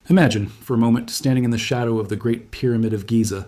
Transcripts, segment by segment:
Imagine, for a moment, standing in the shadow of the Great Pyramid of Giza.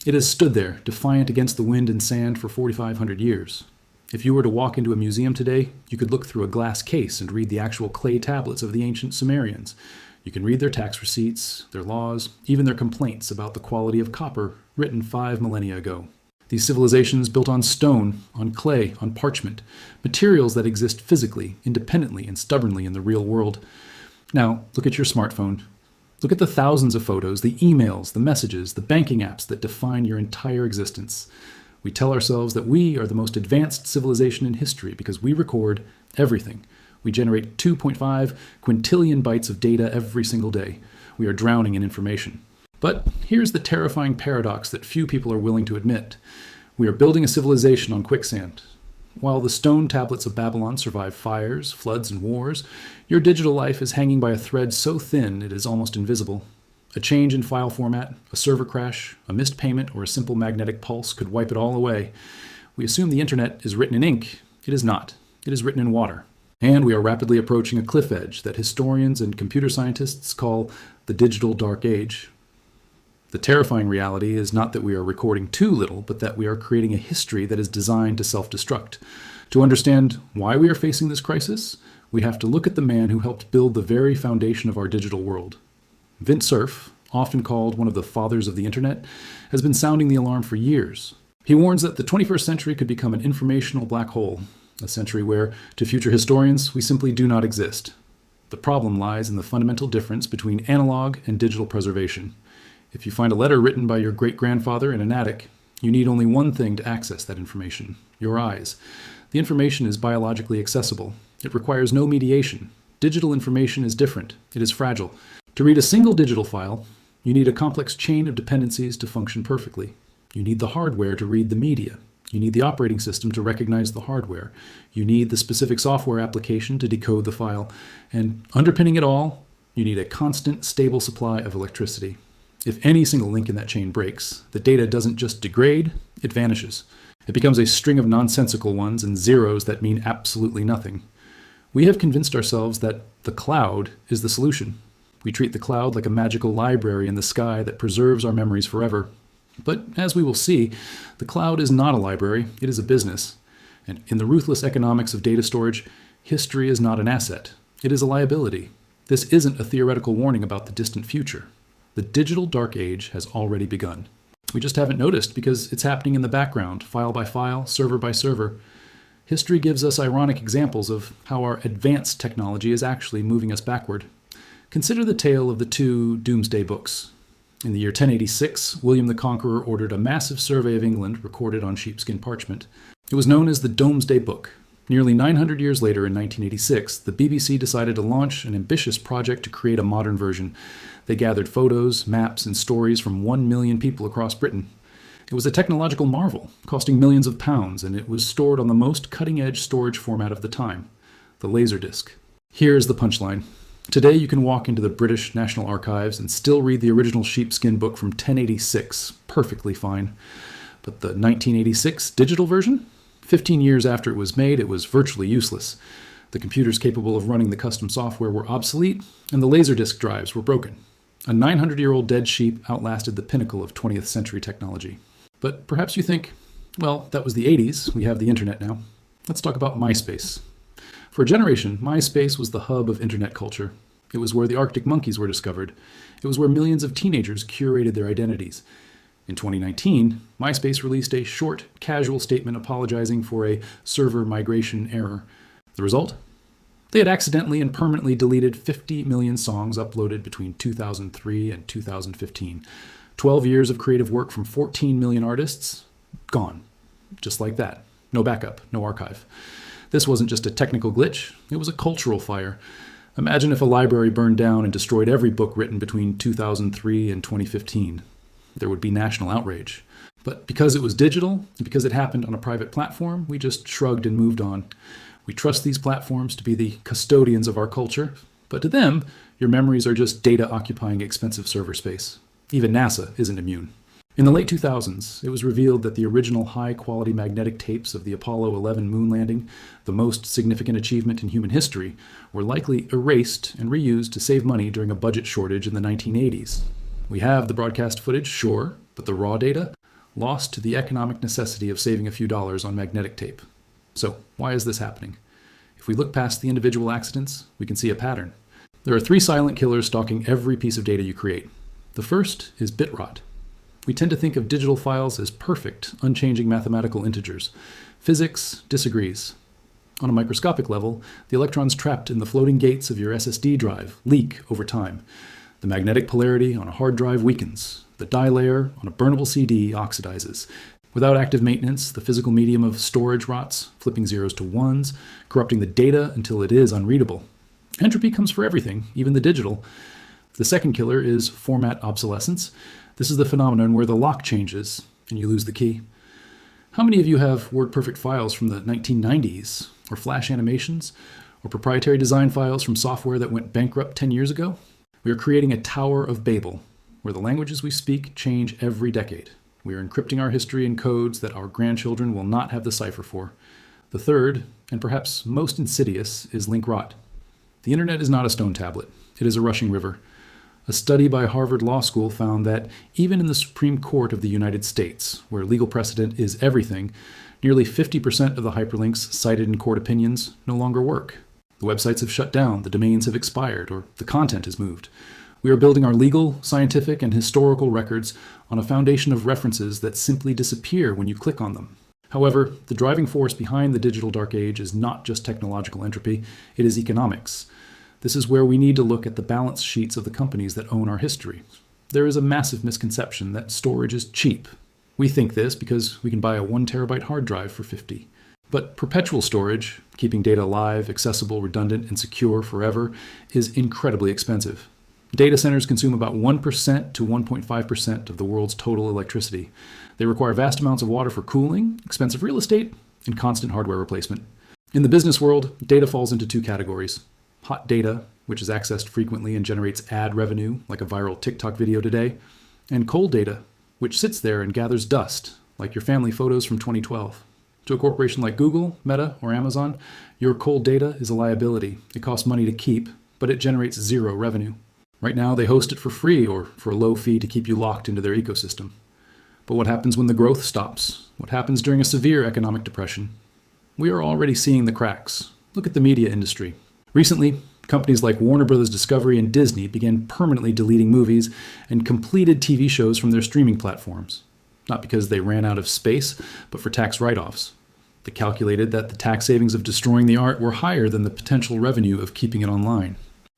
It has stood there, defiant against the wind and sand for 4,500 years. If you were to walk into a museum today, you could look through a glass case and read the actual clay tablets of the ancient Sumerians. You can read their tax receipts, their laws, even their complaints about the quality of copper written 5 millennia ago. These civilizations built on stone, on clay, on parchment, materials that exist physically, independently, and stubbornly in the real world. Now, look at your smartphone. Look at the thousands of photos, the emails, the messages, the banking apps that define your entire existence. We tell ourselves that we are the most advanced civilization in history because we record everything. We generate 2.5 quintillion bytes of data every single day. We are drowning in information. But here's the terrifying paradox that few people are willing to admit. We are building a civilization on quicksand. While the stone tablets of Babylon survive fires, floods, and wars, your digital life is hanging by a thread so thin it is almost invisible. A change in file format, a server crash, a missed payment, or a simple magnetic pulse could wipe it all away. We assume the internet is written in ink. It is not. It is written in water. And we are rapidly approaching a cliff edge that historians and computer scientists call the digital dark age. The terrifying reality is not that we are recording too little, but that we are creating a history that is designed to self-destruct. To understand why we are facing this crisis, we have to look at the man who helped build the very foundation of our digital world. Vint Cerf, often called one of the fathers of the internet, has been sounding the alarm for years. He warns that the 21st century could become an informational black hole, a century where, to future historians, we simply do not exist. The problem lies in the fundamental difference between analog and digital preservation. If you find a letter written by your great-grandfather in an attic, you need only one thing to access that information: your eyes. The information is biologically accessible. It requires no mediation. Digital information is different. It is fragile. To read a single digital file, you need a complex chain of dependencies to function perfectly. You need the hardware to read the media. You need the operating system to recognize the hardware. You need the specific software application to decode the file. And underpinning it all, you need a constant, stable supply of electricity. If any single link in that chain breaks, the data doesn't just degrade, it vanishes. It becomes a string of nonsensical ones and zeros that mean absolutely nothing. We have convinced ourselves that the cloud is the solution. We treat the cloud like a magical library in the sky that preserves our memories forever. But as we will see, the cloud is not a library, it is a business. And in the ruthless economics of data storage, history is not an asset, it is a liability. This isn't a theoretical warning about the distant future. The digital dark age has already begun. We just haven't noticed because it's happening in the background, file by file, server by server. History gives us ironic examples of how our advanced technology is actually moving us backward. Consider the tale of the 2 Doomsday Books. In the year 1086, William the Conqueror ordered a massive survey of England recorded on sheepskin parchment. It was known as the Domesday Book. Nearly 900 years later, in 1986, the BBC decided to launch an ambitious project to create a modern version. They gathered photos, maps, and stories from 1 million people across Britain. It was a technological marvel, costing millions of pounds, and it was stored on the most cutting-edge storage format of the time, the Laserdisc. Here's the punchline. Today you can walk into the British National Archives and still read the original sheepskin book from 1086, perfectly fine. But the 1986 digital version? 15 years after it was made, it was virtually useless. The computers capable of running the custom software were obsolete, and the Laserdisc drives were broken. A 900-year-old dead sheep outlasted the pinnacle of 20th century technology. But perhaps you think, well, that was the 80s, we have the internet now. Let's talk about MySpace. For a generation, MySpace was the hub of internet culture. It was where the Arctic monkeys were discovered. It was where millions of teenagers curated their identities. In 2019, MySpace released a short, casual statement apologizing for a server migration error. The result? They had accidentally and permanently deleted 50 million songs uploaded between 2003 and 2015. 12 years of creative work from 14 million artists, gone. Just like that. No backup, no archive. This wasn't just a technical glitch, it was a cultural fire. Imagine if a library burned down and destroyed every book written between 2003 and 2015. There would be national outrage. But because it was digital, and because it happened on a private platform, we just shrugged and moved on. We trust these platforms to be the custodians of our culture, but to them, your memories are just data occupying expensive server space. Even NASA isn't immune. In the late 2000s, it was revealed that the original high-quality magnetic tapes of the Apollo 11 moon landing, the most significant achievement in human history, were likely erased and reused to save money during a budget shortage in the 1980s. We have the broadcast footage, sure, but the raw data? Lost to the economic necessity of saving a few dollars on magnetic tape. So, why is this happening? If we look past the individual accidents, we can see a pattern. There are 3 silent killers stalking every piece of data you create. The first is bit rot. We tend to think of digital files as perfect, unchanging mathematical integers. Physics disagrees. On a microscopic level, the electrons trapped in the floating gates of your SSD drive leak over time. The magnetic polarity on a hard drive weakens. The dye layer on a burnable CD oxidizes. Without active maintenance, the physical medium of storage rots, flipping zeros to ones, corrupting the data until it is unreadable. Entropy comes for everything, even the digital. The second killer is format obsolescence. This is the phenomenon where the lock changes and you lose the key. How many of you have WordPerfect files from the 1990s, or Flash animations, or proprietary design files from software that went bankrupt 10 years ago? We are creating a Tower of Babel, where the languages we speak change every decade. We are encrypting our history in codes that our grandchildren will not have the cipher for. The third, and perhaps most insidious, is link rot. The internet is not a stone tablet. It is a rushing river. A study by Harvard Law School found that even in the Supreme Court of the United States, where legal precedent is everything, nearly 50% of the hyperlinks cited in court opinions no longer work. The websites have shut down, the domains have expired, or the content has moved. We are building our legal, scientific, and historical records on a foundation of references that simply disappear when you click on them. However, the driving force behind the digital dark age is not just technological entropy, it is economics. This is where we need to look at the balance sheets of the companies that own our history. There is a massive misconception that storage is cheap. We think this because we can buy a 1 terabyte hard drive for $50. But perpetual storage, keeping data alive, accessible, redundant, and secure forever, is incredibly expensive. Data centers consume about 1% to 1.5% of the world's total electricity. They require vast amounts of water for cooling, expensive real estate, and constant hardware replacement. In the business world, data falls into 2 categories. Hot data, which is accessed frequently and generates ad revenue, like a viral TikTok video today, and cold data, which sits there and gathers dust, like your family photos from 2012. To a corporation like Google, Meta, or Amazon, your cold data is a liability. It costs money to keep, but it generates 0 revenue. Right now, they host it for free or for a low fee to keep you locked into their ecosystem. But what happens when the growth stops? What happens during a severe economic depression? We are already seeing the cracks. Look at the media industry. Recently, companies like Warner Bros. Discovery and Disney began permanently deleting movies and completed TV shows from their streaming platforms. Not because they ran out of space, but for tax write-offs. They calculated that the tax savings of destroying the art were higher than the potential revenue of keeping it online.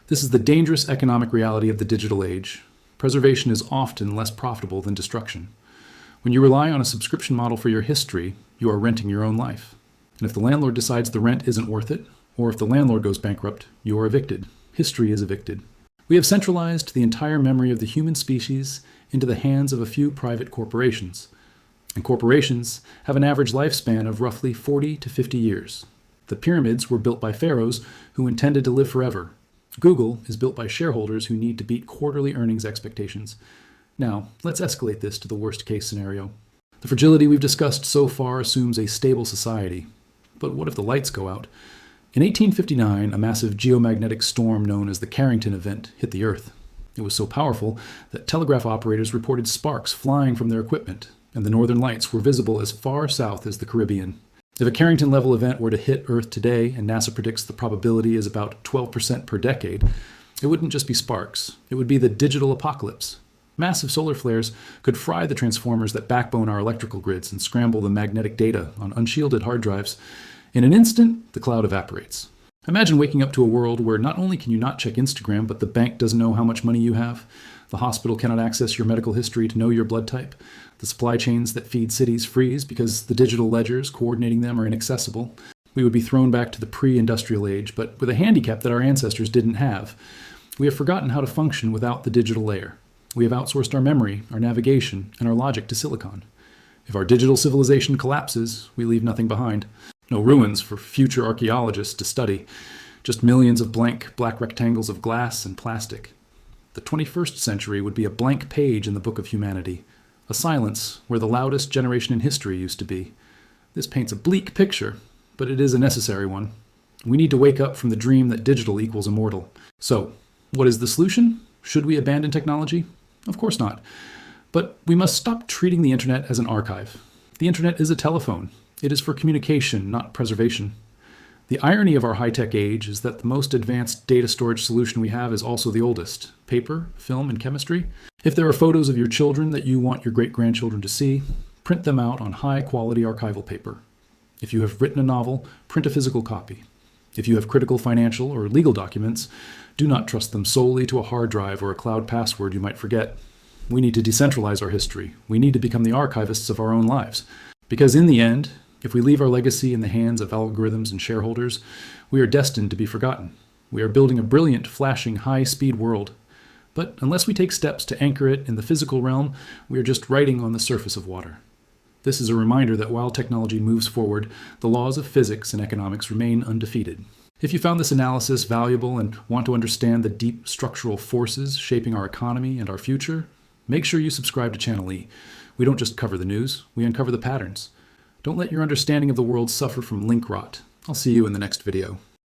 This is the dangerous economic reality of the digital age. Preservation is often less profitable than destruction. When you rely on a subscription model for your history, you are renting your own life. And if the landlord decides the rent isn't worth it, or if the landlord goes bankrupt, you are evicted. History is evicted. We have centralized the entire memory of the human species into the hands of a few private corporations. And corporations have an average lifespan of roughly 40 to 50 years. The pyramids were built by pharaohs who intended to live forever. Google is built by shareholders who need to beat quarterly earnings expectations. Now, let's escalate this to the worst case scenario. The fragility we've discussed so far assumes a stable society. But what if the lights go out? In 1859, a massive geomagnetic storm known as the Carrington event hit the Earth. It was so powerful that telegraph operators reported sparks flying from their equipment, and the northern lights were visible as far south as the Caribbean. If a Carrington-level event were to hit Earth today, and NASA predicts the probability is about 12% per decade, it wouldn't just be sparks. It would be the digital apocalypse. Massive solar flares could fry the transformers that backbone our electrical grids and scramble the magnetic data on unshielded hard drives. In an instant, the cloud evaporates. Imagine waking up to a world where not only can you not check Instagram, but the bank doesn't know how much money you have, the hospital cannot access your medical history to know your blood type, the supply chains that feed cities freeze because the digital ledgers coordinating them are inaccessible. We would be thrown back to the pre-industrial age, but with a handicap that our ancestors didn't have. We have forgotten how to function without the digital layer. We have outsourced our memory, our navigation, and our logic to silicon. If our digital civilization collapses, we leave nothing behind. No ruins for future archaeologists to study, just millions of blank black rectangles of glass and plastic. The 21st century would be a blank page in the book of humanity, a silence where the loudest generation in history used to be. This paints a bleak picture, but it is a necessary one. We need to wake up from the dream that digital equals immortal. So, what is the solution? Should we abandon technology? Of course not. But we must stop treating the internet as an archive. The internet is a telephone. It is for communication, not preservation. The irony of our high-tech age is that the most advanced data storage solution we have is also the oldest: paper, film, and chemistry. If there are photos of your children that you want your great-grandchildren to see, print them out on high-quality archival paper. If you have written a novel, print a physical copy. If you have critical financial or legal documents, do not trust them solely to a hard drive or a cloud password you might forget. We need to decentralize our history. We need to become the archivists of our own lives. Because in the end, if we leave our legacy in the hands of algorithms and shareholders, we are destined to be forgotten. We are building a brilliant, flashing, high-speed world. But unless we take steps to anchor it in the physical realm, we are just writing on the surface of water. This is a reminder that while technology moves forward, the laws of physics and economics remain undefeated. If you found this analysis valuable and want to understand the deep structural forces shaping our economy and our future, make sure you subscribe to Channel E. We don't just cover the news, we uncover the patterns. Don't let your understanding of the world suffer from link rot. I'll see you in the next video.